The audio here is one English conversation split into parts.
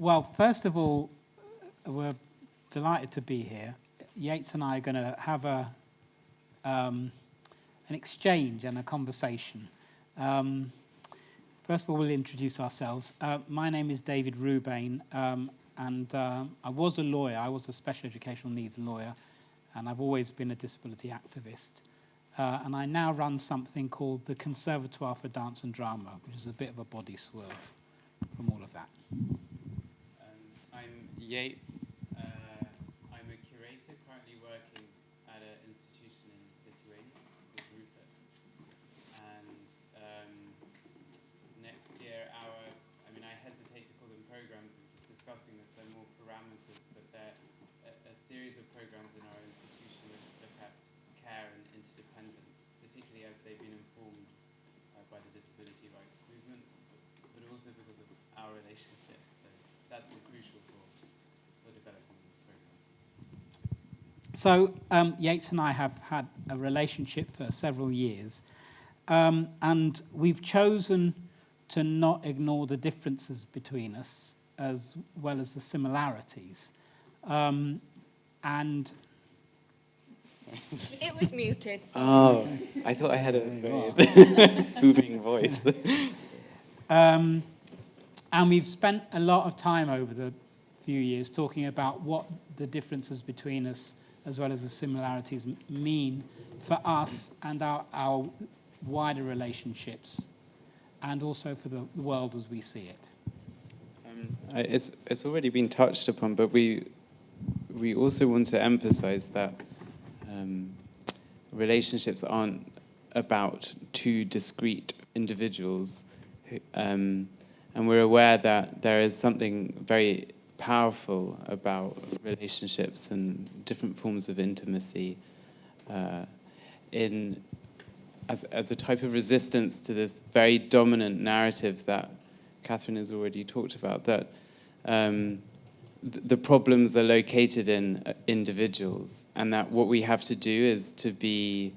Well, first of all, we're delighted to be here. Yates and I are going to have an exchange and a conversation. First of all, we'll introduce ourselves. My name is David Ruebain, and I was a lawyer. I was a special educational needs lawyer, and I've always been a disability activist. And I now run something called the Conservatoire for Dance and Drama, which is a bit of a body swerve from all of that. I'm Yates. I'm a curator currently working at an institution in Lithuania called Rupert. And next year, I hesitate to call them programs, we're just discussing this, they're more parameters, but they're a series of programs in our institution which look at care and interdependence, particularly as they've been informed by the disability rights movement, but also because of our relationship. So that's been crucial for developing these programs. So Yates and I have had a relationship for several years, and we've chosen to not ignore the differences between us as well as the similarities. And it was muted. Oh, I thought I had a very booming voice. And we've spent a lot of time over the few years talking about what the differences between us as well as the similarities mean for us and our wider relationships, and also for the world as we see it. It's already been touched upon, but we also want to emphasize that relationships aren't about two discrete individuals, and we're aware that there is something very powerful about relationships and different forms of intimacy as a type of resistance to this very dominant narrative that Catherine has already talked about, that the problems are located in individuals, and that what we have to do is to be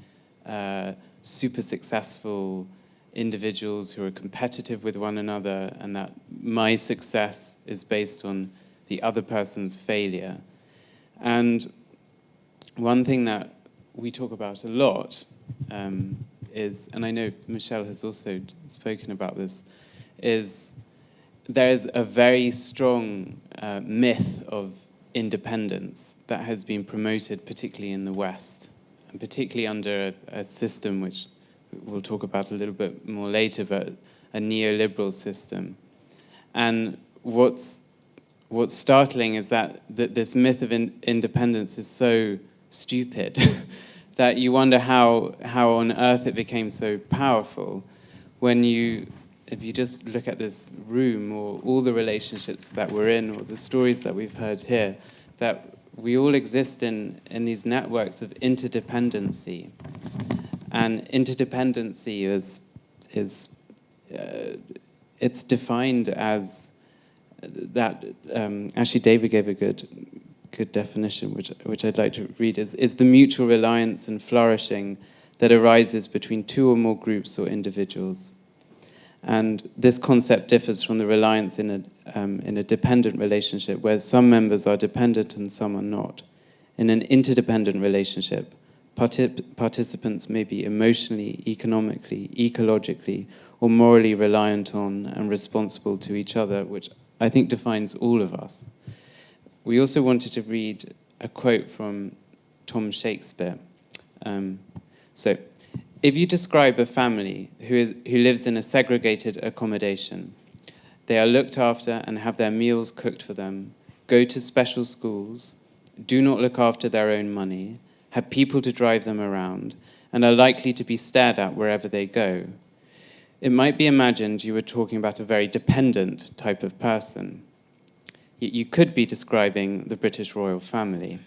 super successful individuals who are competitive with one another, and that my success is based on the other person's failure. And one thing that we talk about a lot is, and I know Michelle has also spoken about this, is there is a very strong myth of independence that has been promoted, particularly in the West, and particularly under a system which we'll talk about a little bit more later, but a neoliberal system. And what's startling is that this myth of independence is so stupid that you wonder how on earth it became so powerful when if you just look at this room or all the relationships that we're in or the stories that we've heard here, that we all exist in these networks of interdependency. And interdependency is it's defined as that, actually David gave a good definition, which I'd like to read, is the mutual reliance and flourishing that arises between two or more groups or individuals. And this concept differs from the reliance in a dependent relationship, where some members are dependent and some are not. In an interdependent relationship, participants may be emotionally, economically, ecologically, or morally reliant on and responsible to each other, which I think defines all of us. We also wanted to read a quote from Tom Shakespeare. So, if you describe a family who lives in a segregated accommodation, they are looked after and have their meals cooked for them, go to special schools, do not look after their own money, have people to drive them around, and are likely to be stared at wherever they go, it might be imagined you were talking about a very dependent type of person. You could be describing the British royal family.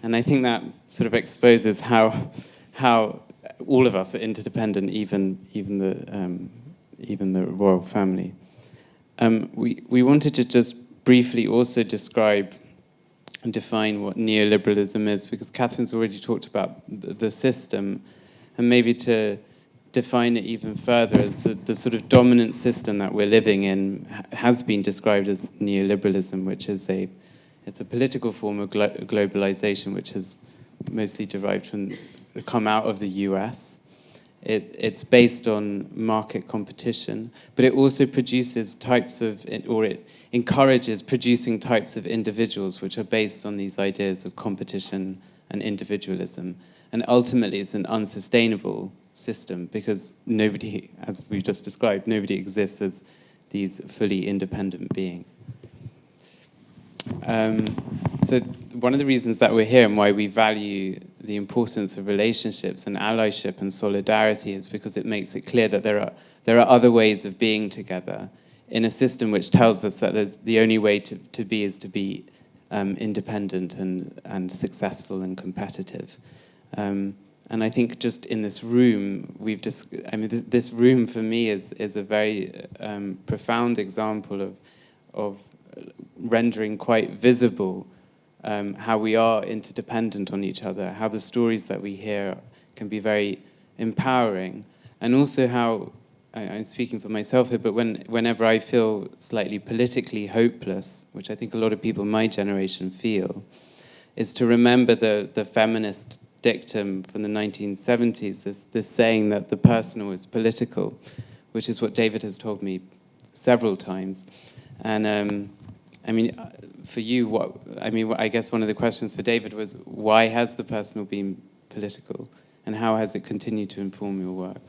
And I think that sort of exposes how all of us are interdependent, even the royal family. We wanted to just briefly also describe and define what neoliberalism is, because Catherine's already talked about the system, and maybe to define it even further as the sort of dominant system that we're living in has been described as neoliberalism, which is it's a political form of globalization, which has mostly come out of the US. It's based on market competition, but it also produces it encourages producing types of individuals which are based on these ideas of competition and individualism. And ultimately, it's an unsustainable system because nobody, as we've just described, nobody exists as these fully independent beings. So one of the reasons that we're here and why we value the importance of relationships and allyship and solidarity is because it makes it clear that there are other ways of being together in a system which tells us that the only way to be is to be independent and successful and competitive. And I think just in this room, this room for me is a very profound example of rendering quite visible how we are interdependent on each other, how the stories that we hear can be very empowering, and also how, I'm speaking for myself here, but whenever I feel slightly politically hopeless, which I think a lot of people my generation feel, is to remember the feminist dictum from the 1970s, this saying that the personal is political, which is what David has told me several times. And for you, I guess one of the questions for David was, why has the personal been political, and how has it continued to inform your work?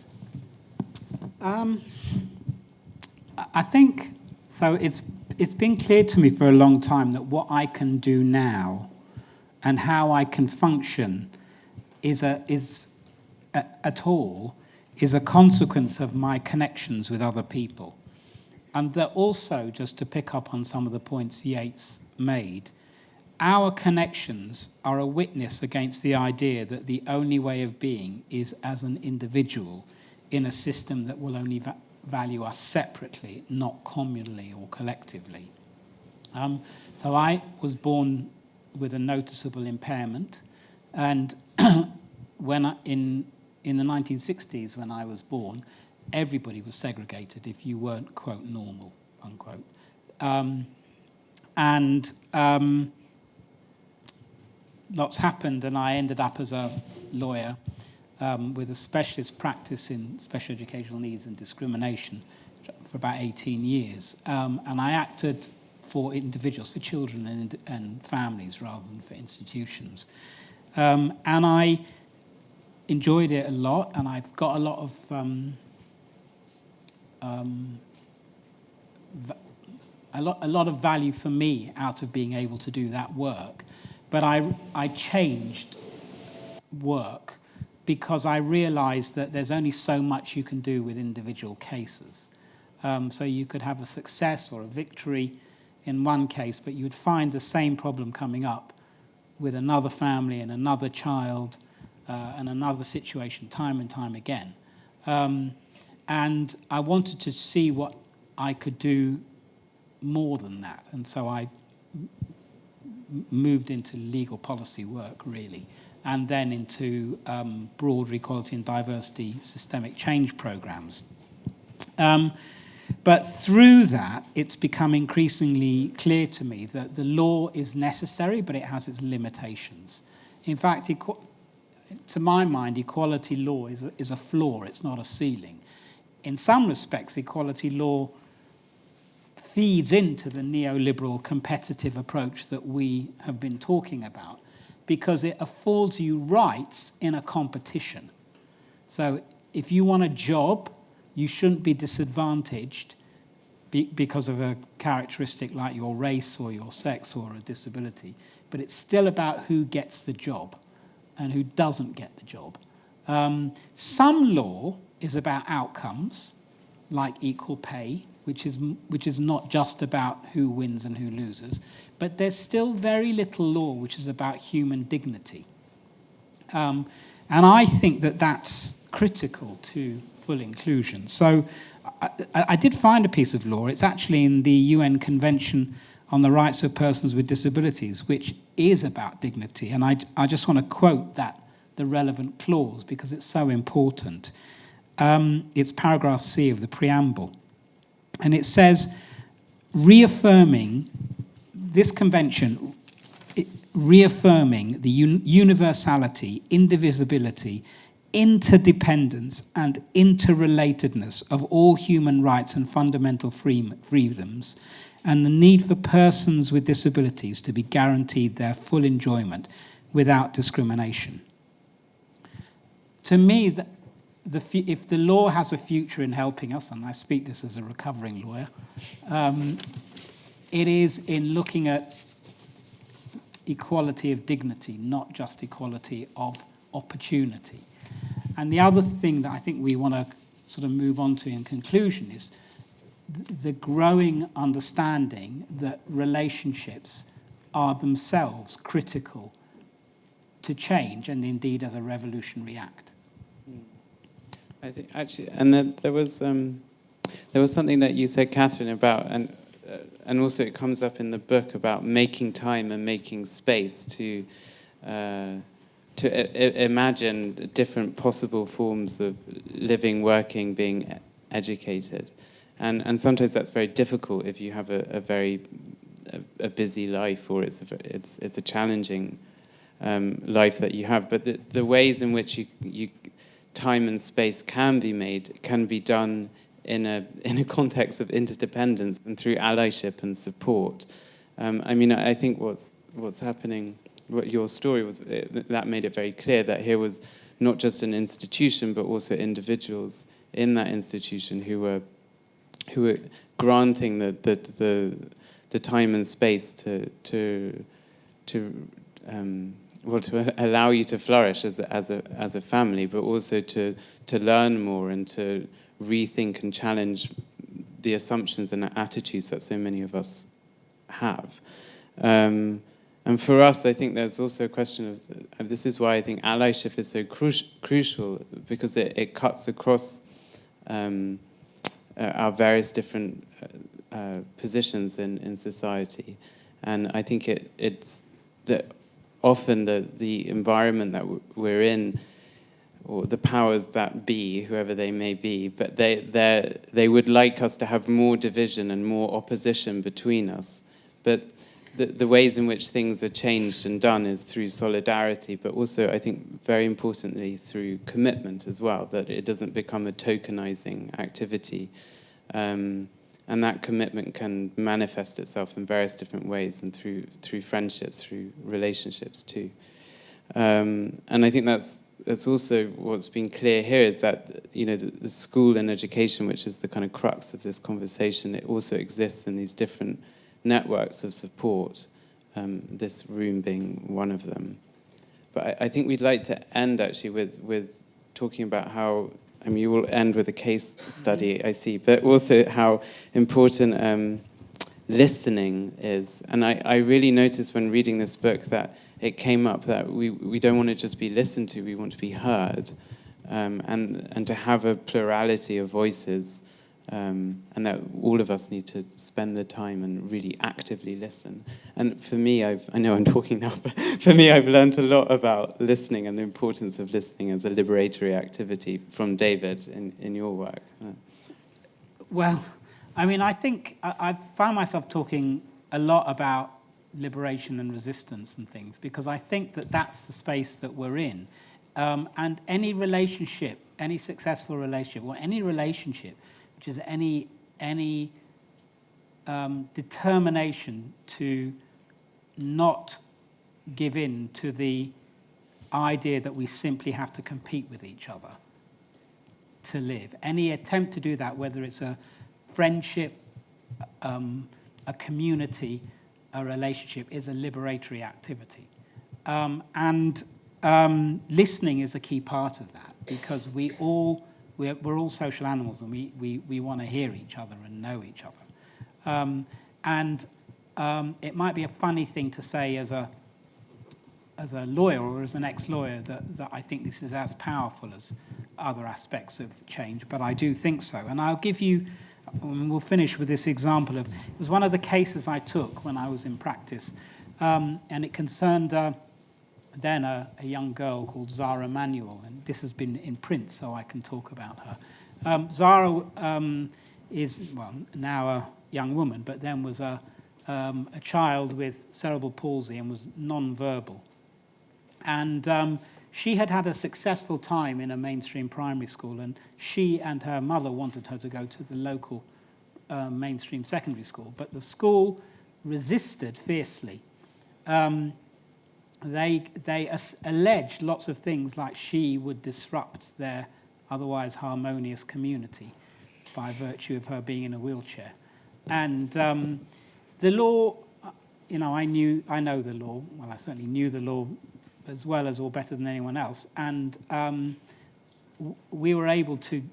I think, so it's been clear to me for a long time that what I can do now and how I can function is a consequence of my connections with other people. And that also, just to pick up on some of the points Yates made, our connections are a witness against the idea that the only way of being is as an individual in a system that will only value us separately, not communally or collectively. So I was born with a noticeable impairment, and in the 1960s, when I was born, everybody was segregated if you weren't, quote, normal, unquote. Lots happened, and I ended up as a lawyer with a specialist practice in special educational needs and discrimination for about 18 years. And I acted for individuals, for children and families rather than for institutions. And I enjoyed it a lot, and I've got a lot of a lot of value for me out of being able to do that work. But I changed work because I realized that there's only so much you can do with individual cases. So you could have a success or a victory in one case, but you'd find the same problem coming up with another family and another child and another situation time and time again. And I wanted to see what I could do more than that. And so I moved into legal policy work, really, and then into broader equality and diversity systemic change programs. But through that, it's become increasingly clear to me that the law is necessary, but it has its limitations. In fact, to my mind, equality law is a floor, it's not a ceiling. In some respects, equality law feeds into the neoliberal competitive approach that we have been talking about, because it affords you rights in a competition. So if you want a job, you shouldn't be disadvantaged because of a characteristic like your race or your sex or a disability. But it's still about who gets the job and who doesn't get the job. Some law is about outcomes, like equal pay, which is not just about who wins and who loses, but there's still very little law which is about human dignity. And I think that that's critical to full inclusion. So I did find a piece of law. It's actually in the UN Convention on the Rights of Persons with Disabilities, which is about dignity. And I just want to quote the relevant clause, because it's so important. it's paragraph C of the preamble. And it says, reaffirming this convention, reaffirming the universality, indivisibility, interdependence, and interrelatedness of all human rights and fundamental freedoms, and the need for persons with disabilities to be guaranteed their full enjoyment without discrimination. To me, if the law has a future in helping us, and I speak this as a recovering lawyer, it is in looking at equality of dignity, not just equality of opportunity. And the other thing that I think we want to sort of move on to in conclusion is the growing understanding that relationships are themselves critical to change, and indeed as a revolutionary act. I think actually, and then there was something that you said, Catherine, about, and also it comes up in the book about making time and making space to imagine different possible forms of living, working, being educated, and sometimes that's very difficult if you have a very busy life, or it's a challenging life that you have. But the ways in which you time and space can be done in a context of interdependence and through allyship and support. I think what's happening, what your story was, that made it very clear that here was not just an institution, but also individuals in that institution who were granting the time and space to allow you to flourish as a family, but also to learn more and to rethink and challenge the assumptions and attitudes that so many of us have. And for us, I think there's also a question of, this is why I think allyship is so crucial, because it cuts across our various different positions in society. And I think it's that often the environment that we're in, or the powers that be, whoever they may be, but they would like us to have more division and more opposition between us. But the ways in which things are changed and done is through solidarity, but also, I think, very importantly, through commitment as well, that it doesn't become a tokenizing activity. And that commitment can manifest itself in various different ways, and through friendships, through relationships too. And I think that's also what's been clear here, is that the school and education, which is the kind of crux of this conversation, it also exists in these different networks of support, this room being one of them. But I think we'd like to end actually with talking about how, you will end with a case study, I see, but also how important listening is. And I really noticed when reading this book that it came up that we don't want to just be listened to, we want to be heard, and to have a plurality of voices, and that all of us need to spend the time and really actively listen. And for me, I know I'm talking now, but for me, I've learned a lot about listening and the importance of listening as a liberatory activity from David in your work. Well, I think I've found myself talking a lot about liberation and resistance and things, because I think that that's the space that we're in. And any relationship, any successful relationship, or any relationship, which is any determination to not give in to the idea that we simply have to compete with each other to live. Any attempt to do that, whether it's a friendship, a community, a relationship, is a liberatory activity. And listening is a key part of that, because we're all social animals, and we want to hear each other and know each other. And it might be a funny thing to say as a lawyer or as an ex-lawyer that I think this is as powerful as other aspects of change, but I do think so. And I'll give you, we'll finish with this example of, it was one of the cases I took when I was in practice, and it concerned then a young girl called Zara Manuel, and this has been in print, so I can talk about her. Zara is, well, now a young woman, but then was a child with cerebral palsy and was non-verbal. And she had had a successful time in a mainstream primary school, and she and her mother wanted her to go to the local mainstream secondary school, but the school resisted fiercely. They alleged lots of things, like she would disrupt their otherwise harmonious community by virtue of her being in a wheelchair. And the law, you know, I know the law. Well, I certainly knew the law as well as or better than anyone else. And we were able to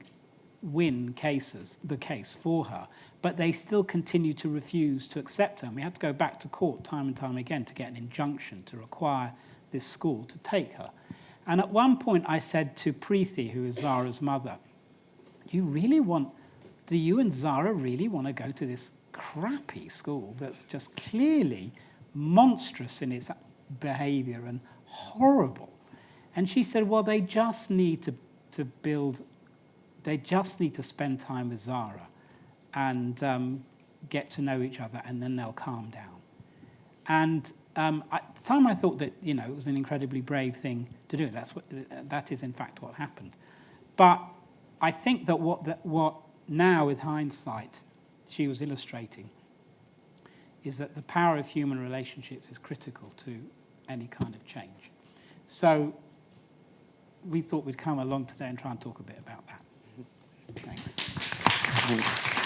win the case for her, but they still continue to refuse to accept her. And we had to go back to court time and time again to get an injunction to require this school to take her. And at one point I said to Preeti, who is Zara's mother, do you and Zara really want to go to this crappy school that's just clearly monstrous in its behavior and horrible? And she said, well, they just need they just need to spend time with Zara and get to know each other, and then they'll calm down. And at the time I thought that, you know, it was an incredibly brave thing to do. That is in fact what happened. But I think that what now with hindsight she was illustrating is that the power of human relationships is critical to any kind of change. So we thought we'd come along today and try and talk a bit about that. Thanks.